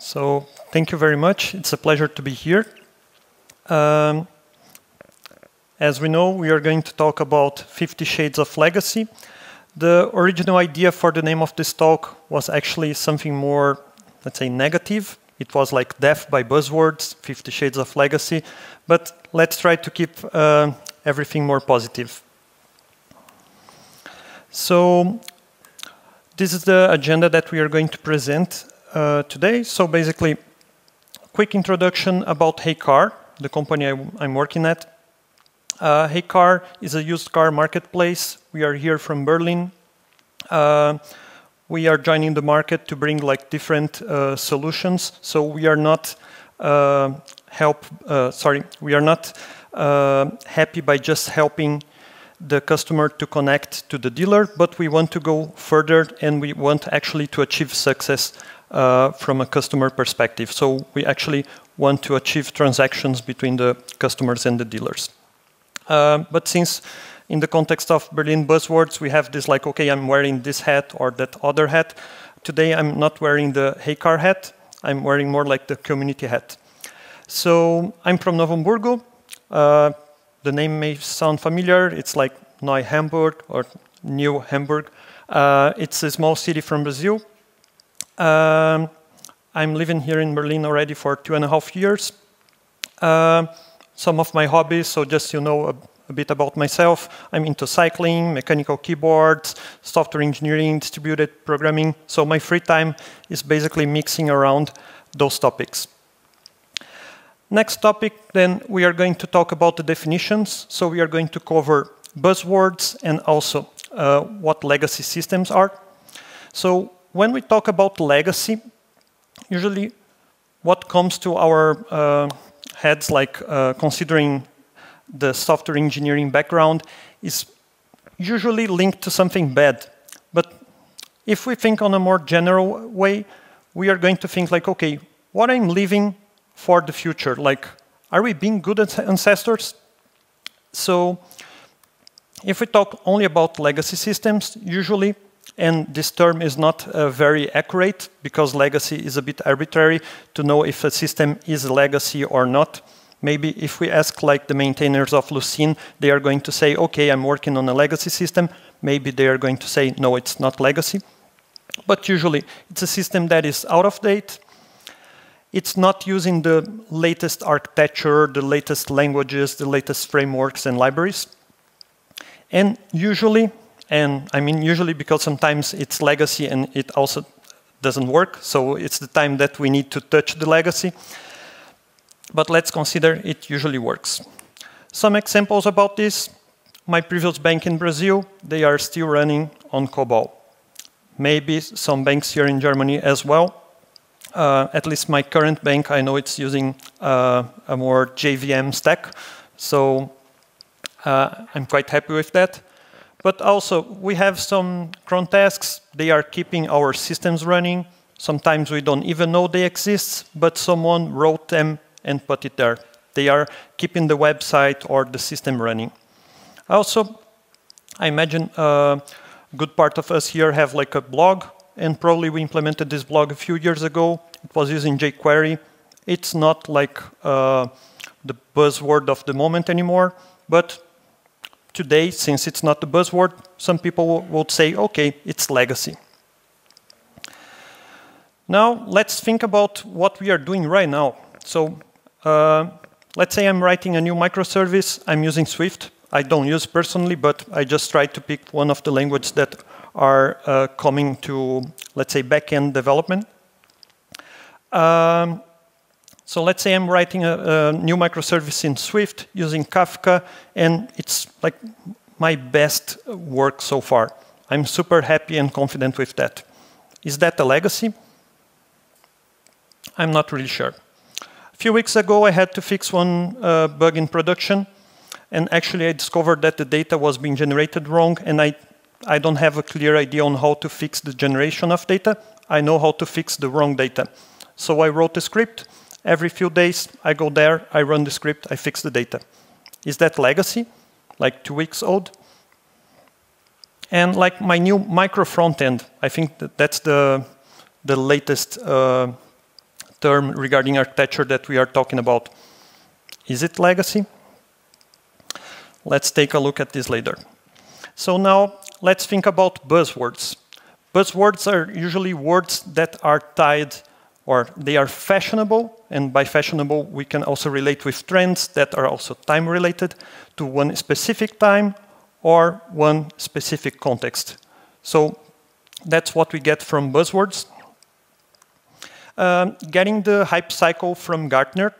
So thank you very much. It's a pleasure to be here. As we know, we are going to talk about 50 Shades of Legacy. The original idea for the name of this talk was actually something more, let's say, negative. It was like Death by Buzzwords, 50 Shades of Legacy. But let's try to keep everything more positive. So this is the agenda that we are going to present today. So basically, quick introduction about heycar, the company I'm working at. heycar is a used car marketplace. We are here from Berlin. We are joining the market to bring like different solutions. So we are not we are not happy by just helping the customer to connect to the dealer, but we want to go further and we want actually to achieve success from a customer perspective. So we actually want to achieve transactions between the customers and the dealers. But since in the context of Berlin Buzzwords, we have this like, okay, I'm wearing this hat or that other hat. Today, I'm not wearing the heycar hat. I'm wearing more like the community hat. So I'm from Novo Hamburgo. The name may sound familiar. It's like Neu Hamburg or New Hamburg. It's a small city from Brazil. I'm living here in Berlin already for 2.5 years. Some of my hobbies, so just you know a bit about myself. I'm into cycling, mechanical keyboards, software engineering, distributed programming. So my free time is basically mixing around those topics. Next topic, then we are going to talk about the definitions. So we are going to cover buzzwords and also what legacy systems are. So when we talk about legacy, usually what comes to our heads, like considering the software engineering background, is usually linked to something bad. But if we think on a more general way, we are going to think like, okay, what I'm leaving for the future? Like, are we being good ancestors? So if we talk only about legacy systems, usually, and this term is not very accurate because legacy is a bit arbitrary to know if a system is a legacy or not. Maybe if we ask like the maintainers of Lucene, they are going to say, okay, I'm working on a legacy system. Maybe they are going to say, no, it's not legacy. But usually it's a system that is out of date. It's not using the latest architecture, the latest languages, the latest frameworks and libraries. And usually, and I mean usually because sometimes it's legacy and it also doesn't work. So it's the time that we need to touch the legacy. But let's consider it usually works. Some examples about this. My previous bank in Brazil, they are still running on COBOL. Maybe some banks here in Germany as well. At least my current bank, I know it's using a more JVM stack. So I'm quite happy with that. But also, we have some cron tasks. They are keeping our systems running. Sometimes we don't even know they exist, but someone wrote them and put it there. They are keeping the website or the system running. Also, I imagine a good part of us here have like a blog, and probably we implemented this blog a few years ago. It was using jQuery. It's not like the buzzword of the moment anymore, but today, since it's not the buzzword, some people would say, okay, it's legacy. Now, let's think about what we are doing right now. So, let's say I'm writing a new microservice. I'm using Swift. I don't use personally, but I just try to pick one of the languages that are coming to, let's say, back-end development. So let's say I'm writing a new microservice in Swift using Kafka, and it's like my best work so far. I'm super happy and confident with that. Is that a legacy? I'm not really sure. A few weeks ago, I had to fix one bug in production, and actually I discovered that the data was being generated wrong, and I don't have a clear idea on how to fix the generation of data. I know how to fix the wrong data. So I wrote a script. Every few days, I go there, I run the script, I fix the data. Is that legacy? Like 2 weeks old? And like my new micro front end, I think that's the latest term regarding architecture that we are talking about. Is it legacy? Let's take a look at this later. So now let's think about buzzwords. Buzzwords are usually words that are tied, or they are fashionable, and by fashionable we can also relate with trends that are also time related to one specific time or one specific context. So that's what we get from buzzwords. Getting the hype cycle from Gartner,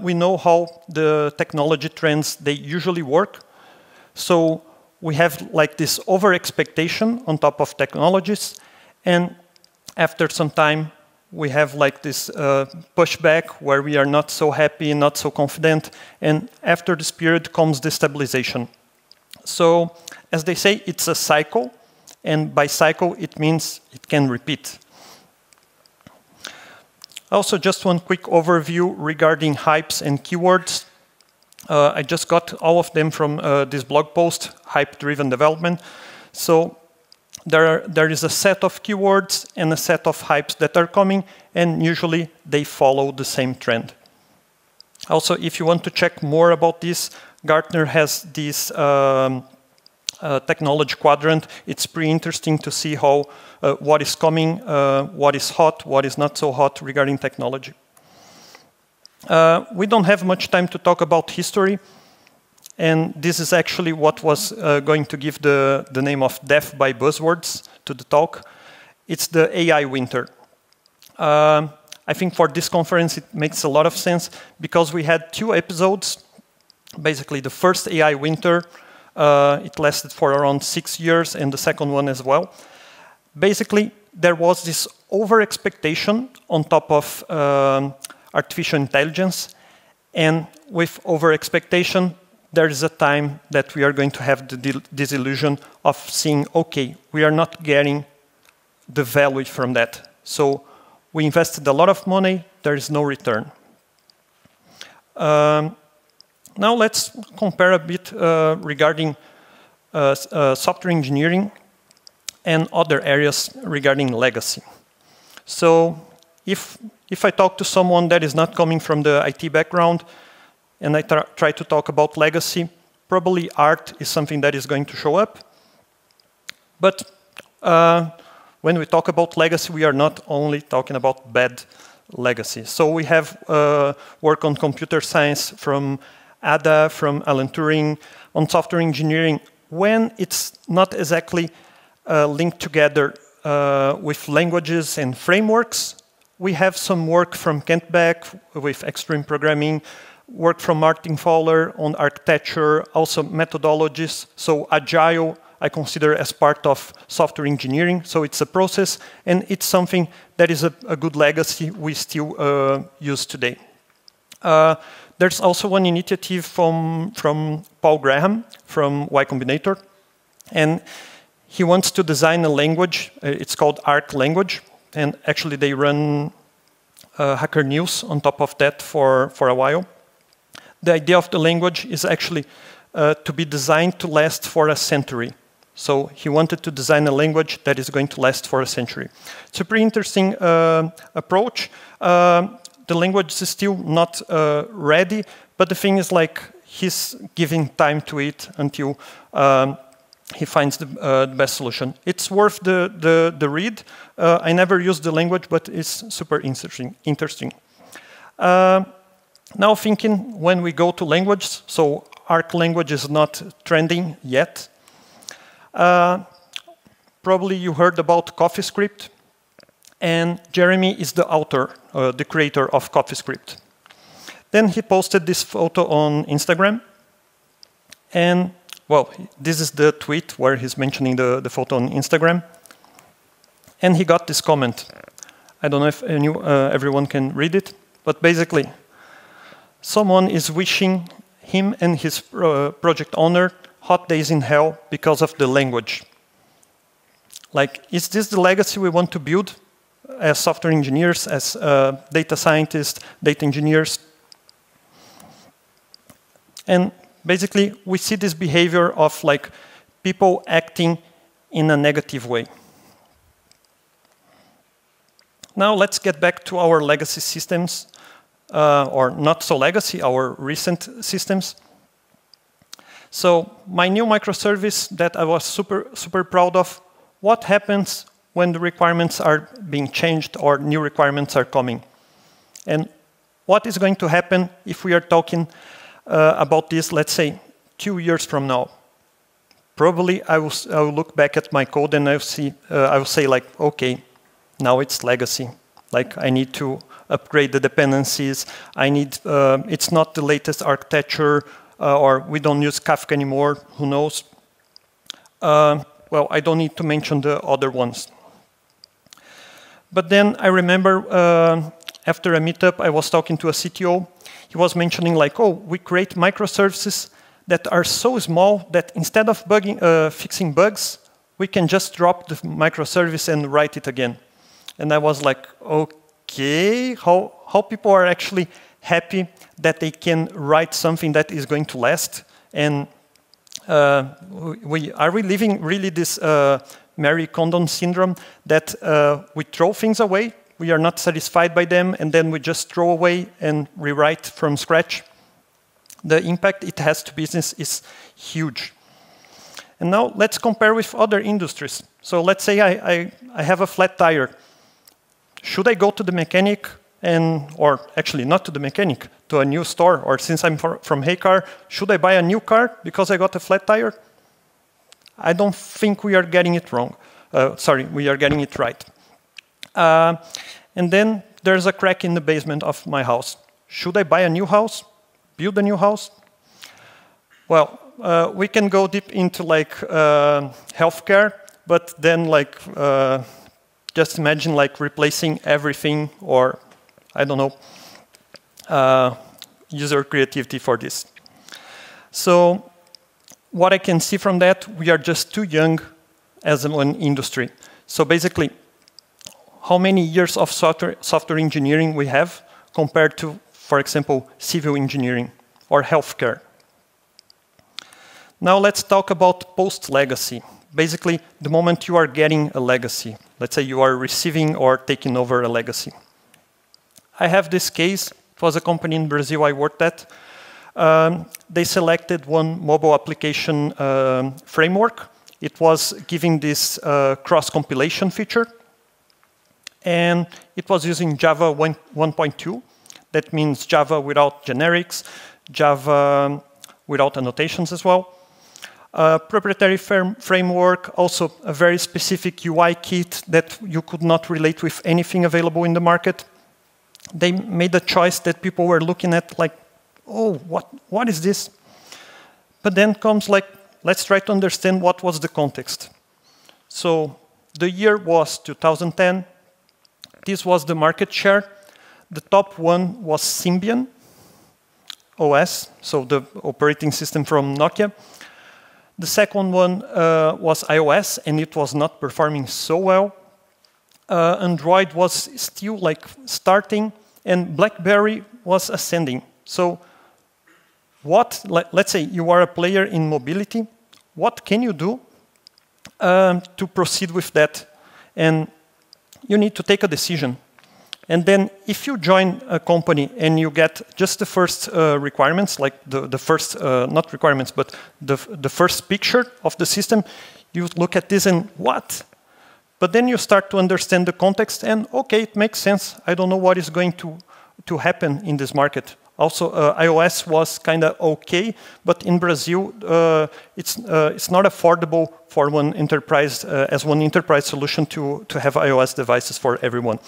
we know how the technology trends, they usually work. So we have like this over expectation on top of technologies, and after some time we have like this pushback where we are not so happy, not so confident, and after this period comes the stabilization. So as they say, it's a cycle, and by cycle it means it can repeat. Also, just one quick overview regarding hypes and keywords. I just got all of them from this blog post, Hype-Driven Development. So there is a set of keywords and a set of hypes that are coming, and usually they follow the same trend. Also, if you want to check more about this, Gartner has this technology quadrant. It's pretty interesting to see how what is coming, what is hot, what is not so hot regarding technology. We don't have much time to talk about history, and this is actually what was going to give the name of Death by Buzzwords to the talk. It's the AI winter. I think for this conference it makes a lot of sense because we had 2 episodes. Basically, the first AI winter, it lasted for around 6 years, and the second one as well. Basically, there was this over-expectation on top of artificial intelligence, and with over-expectation, there is a time that we are going to have the disillusion of seeing, okay, we are not getting the value from that. So we invested a lot of money, there is no return. Now let's compare a bit regarding software engineering and other areas regarding legacy. So if I talk to someone that is not coming from the IT background and I try to talk about legacy, probably art is something that is going to show up. But when we talk about legacy, we are not only talking about bad legacy. So we have work on computer science from Ada, from Alan Turing, on software engineering, when it's not exactly linked together with languages and frameworks. We have some work from Kent Beck with extreme programming, work from Martin Fowler on architecture, also methodologies. So Agile, I consider as part of software engineering. So it's a process, and it's something that is a good legacy we still use today. There's also one initiative from Paul Graham from Y Combinator, and he wants to design a language. It's called Arc language, and actually they run Hacker News on top of that for a while. The idea of the language is actually to be designed to last for a century. So he wanted to design a language that is going to last for a century. It's a pretty interesting approach. The language is still not ready, but the thing is, like, he's giving time to it until he finds the best solution. It's worth the read. I never used the language, but it's super interesting. Now thinking when we go to language, so Arc language is not trending yet. Probably you heard about Coffeescript, and Jeremy is the author, the creator of Coffeescript. Then he posted this photo on Instagram, and well, this is the tweet where he's mentioning the photo on Instagram, and he got this comment. I don't know if everyone can read it, but basically, someone is wishing him and his project owner hot days in hell because of the language. Like, is this the legacy we want to build as software engineers, as data scientists, data engineers? And basically, we see this behavior of like people acting in a negative way. now let's get back to our legacy systems, or not so legacy, our recent systems. So my new microservice that I was super proud of, what happens when the requirements are being changed or new requirements are coming? And what is going to happen if we are talking about this, let's say, 2 years from now? Probably I will look back at my code and I will say like, okay, now it's legacy. Like I need to upgrade the dependencies. It's not the latest architecture, or we don't use Kafka anymore. Who knows? Well, I don't need to mention the other ones. But then I remember after a meetup, I was talking to a CTO. He was mentioning like, oh, we create microservices that are so small that instead of fixing bugs, we can just drop the microservice and write it again. And I was like, okay, how people are actually happy that they can write something that is going to last? And are we living really this Marie Kondo syndrome that we throw things away, we are not satisfied by them, and then we just throw away and rewrite from scratch? The impact it has to business is huge. And now let's compare with other industries. So let's say I have a flat tire. Should I go to the mechanic or actually not to the mechanic, to a new store? Or since I'm from heycar, should I buy a new car because I got a flat tire? I don't think we are getting it wrong. Sorry, we are getting it right. And then there's a crack in the basement of my house. Should I buy a new house? Build a new house? Well, we can go deep into like healthcare, but then like just imagine like replacing everything, or I don't know, user creativity for this. So what I can see from that, we are just too young as an industry. So basically, how many years of software engineering we have compared to, for example, civil engineering or healthcare. Now let's talk about post-legacy. Basically, the moment you are getting a legacy. Let's say you are receiving or taking over a legacy. I have this case. It was a company in Brazil I worked at. They selected one mobile application framework. It was giving this cross-compilation feature. And it was using Java 1.2. That means Java without generics, Java without annotations as well. Proprietary framework, also a very specific UI kit that you could not relate with anything available in the market. They made a choice that people were looking at like, oh, what is this? But then comes like, let's try to understand what was the context. So the year was 2010. This was the market share. The top one was Symbian OS, so the operating system from Nokia. The second one was iOS, and it was not performing so well. Android was still like starting, and BlackBerry was ascending. So let's say you are a player in mobility, what can you do to proceed with that? And you need to take a decision. And then if you join a company and you get just the first requirements, like the first, not requirements, but the first picture of the system, you look at this and what? But then you start to understand the context and okay, it makes sense. I don't know what is going to happen in this market. Also, iOS was kind of okay, but in Brazil, it's not affordable for one enterprise, as one enterprise solution to have iOS devices for everyone.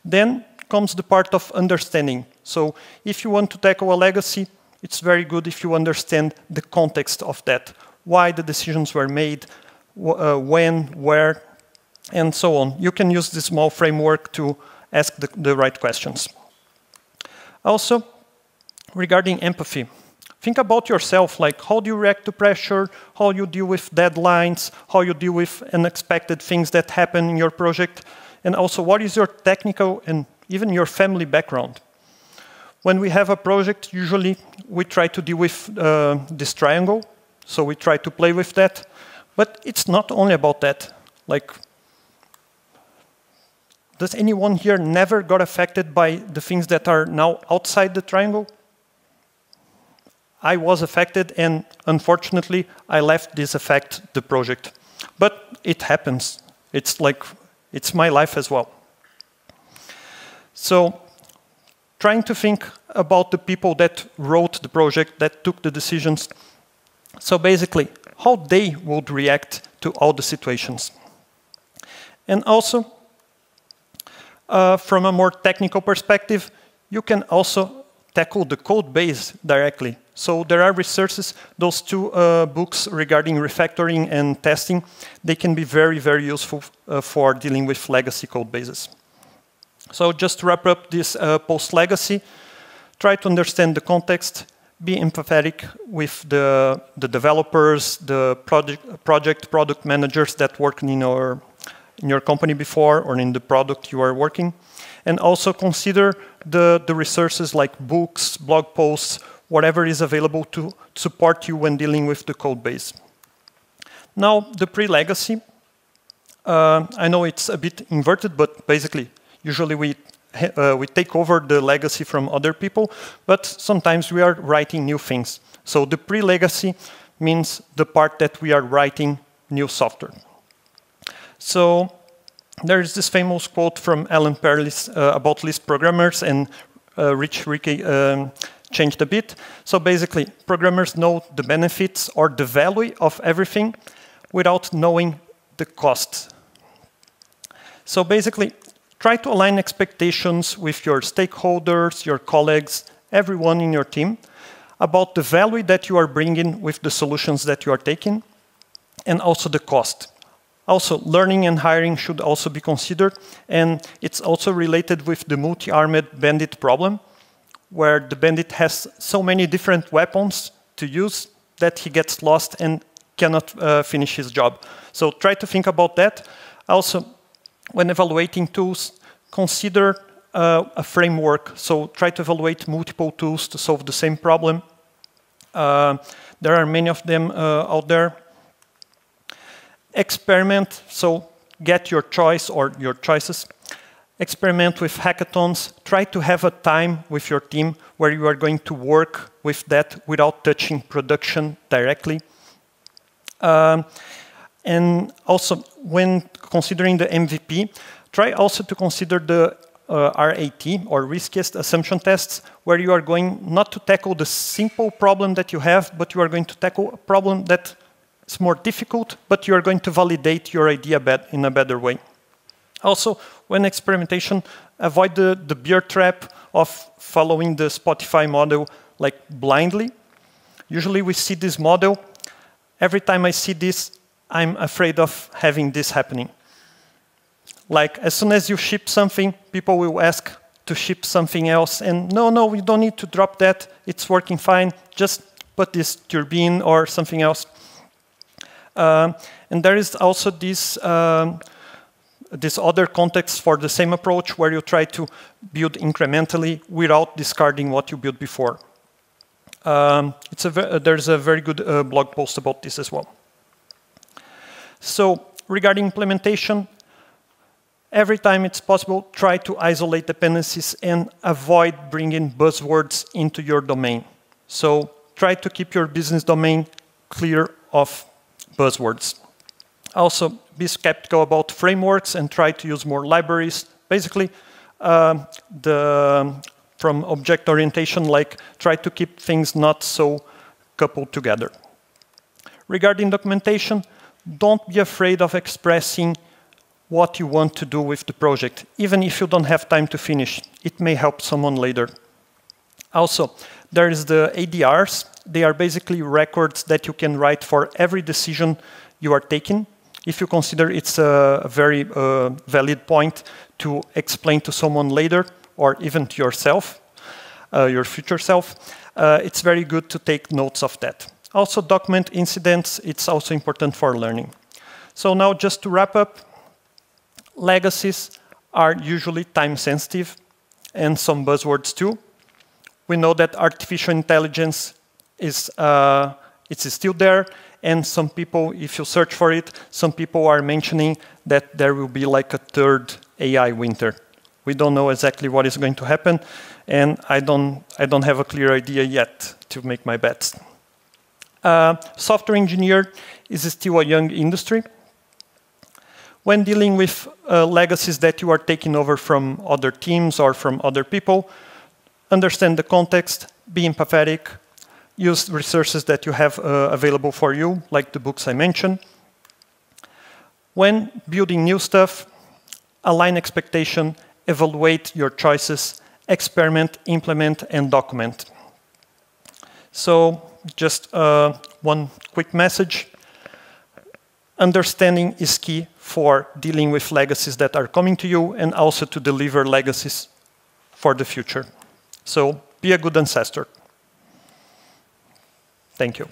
Then comes the part of understanding. So if you want to tackle a legacy, it's very good if you understand the context of that, why the decisions were made, when, where, and so on. You can use this small framework to ask the right questions. Also, regarding empathy, think about yourself, like how do you react to pressure, how you deal with deadlines, how you deal with unexpected things that happen in your project, and also what is your technical and even your family background. When we have a project, usually we try to deal with this triangle, so we try to play with that, but it's not only about that. Like, Does anyone here never got affected by the things that are now outside the triangle? I was affected, and unfortunately, I left this affect the project. But it happens. It's like, it's my life as well. So, trying to think about the people that wrote the project, that took the decisions. So basically, how they would react to all the situations. And also, from a more technical perspective, you can also tackle the code base directly. So there are resources, those two books regarding refactoring and testing, they can be very, very useful for dealing with legacy code bases. So just to wrap up this post-legacy, try to understand the context, be empathetic with the developers, the product managers that worked in your company before or in the product you are working. And also consider the resources like books, blog posts, whatever is available to support you when dealing with the code base. Now, the pre-legacy. I know it's a bit inverted, but basically, usually we take over the legacy from other people, but sometimes we are writing new things. So the pre-legacy means the part that we are writing new software. So there is this famous quote from Alan Perlis about Lisp programmers, and Rich Rickey changed a bit. So basically, programmers know the benefits or the value of everything without knowing the cost. So basically, try to align expectations with your stakeholders, your colleagues, everyone in your team about the value that you are bringing with the solutions that you are taking, and also the cost. Also, learning and hiring should also be considered, and it's also related with the multi-armed bandit problem, where the bandit has so many different weapons to use that he gets lost and cannot finish his job. So try to think about that. Also, when evaluating tools, consider a framework. So try to evaluate multiple tools to solve the same problem. There are many of them out there. Experiment, so get your choice or your choices. Experiment with hackathons. Try to have a time with your team where you are going to work with that without touching production directly. And also, when considering the MVP, try also to consider the RAT, or riskiest assumption tests, where you are going not to tackle the simple problem that you have, but you are going to tackle a problem that is more difficult, but you are going to validate your idea in a better way. Also, when experimentation, avoid the beer trap of following the Spotify model like blindly. Usually we see this model. Every time I see this, I'm afraid of having this happening. Like, as soon as you ship something, people will ask to ship something else, and no, we don't need to drop that, it's working fine, just put this turbine or something else. And there is also this other context for the same approach, where you try to build incrementally without discarding what you built before. There's a very good blog post about this as well. So, regarding implementation, every time it's possible, try to isolate dependencies and avoid bringing buzzwords into your domain. So, try to keep your business domain clear of buzzwords. Also, be skeptical about frameworks and try to use more libraries. Basically, from object orientation, like try to keep things not so coupled together. Regarding documentation, don't be afraid of expressing what you want to do with the project, even if you don't have time to finish. It may help someone later. Also, there is the ADRs. They are basically records that you can write for every decision you are taking. If you consider it's a very valid point to explain to someone later, or even to yourself, your future self, it's very good to take notes of that. Also, document incidents. It's also important for learning. So now, just to wrap up, legacies are usually time sensitive, and some buzzwords too. We know that artificial intelligence is still there, and some people, if you search for it, some people are mentioning that there will be like a third AI winter. We don't know exactly what is going to happen, and I don't have a clear idea yet to make my bets. Software engineer is still a young industry. When dealing with legacies that you are taking over from other teams or from other people, understand the context, be empathetic, use resources that you have available for you, like the books I mentioned. When building new stuff, align expectation, evaluate your choices, experiment, implement, and document. So just one quick message. Understanding is key for dealing with legacies that are coming to you and also to deliver legacies for the future. So be a good ancestor. Thank you.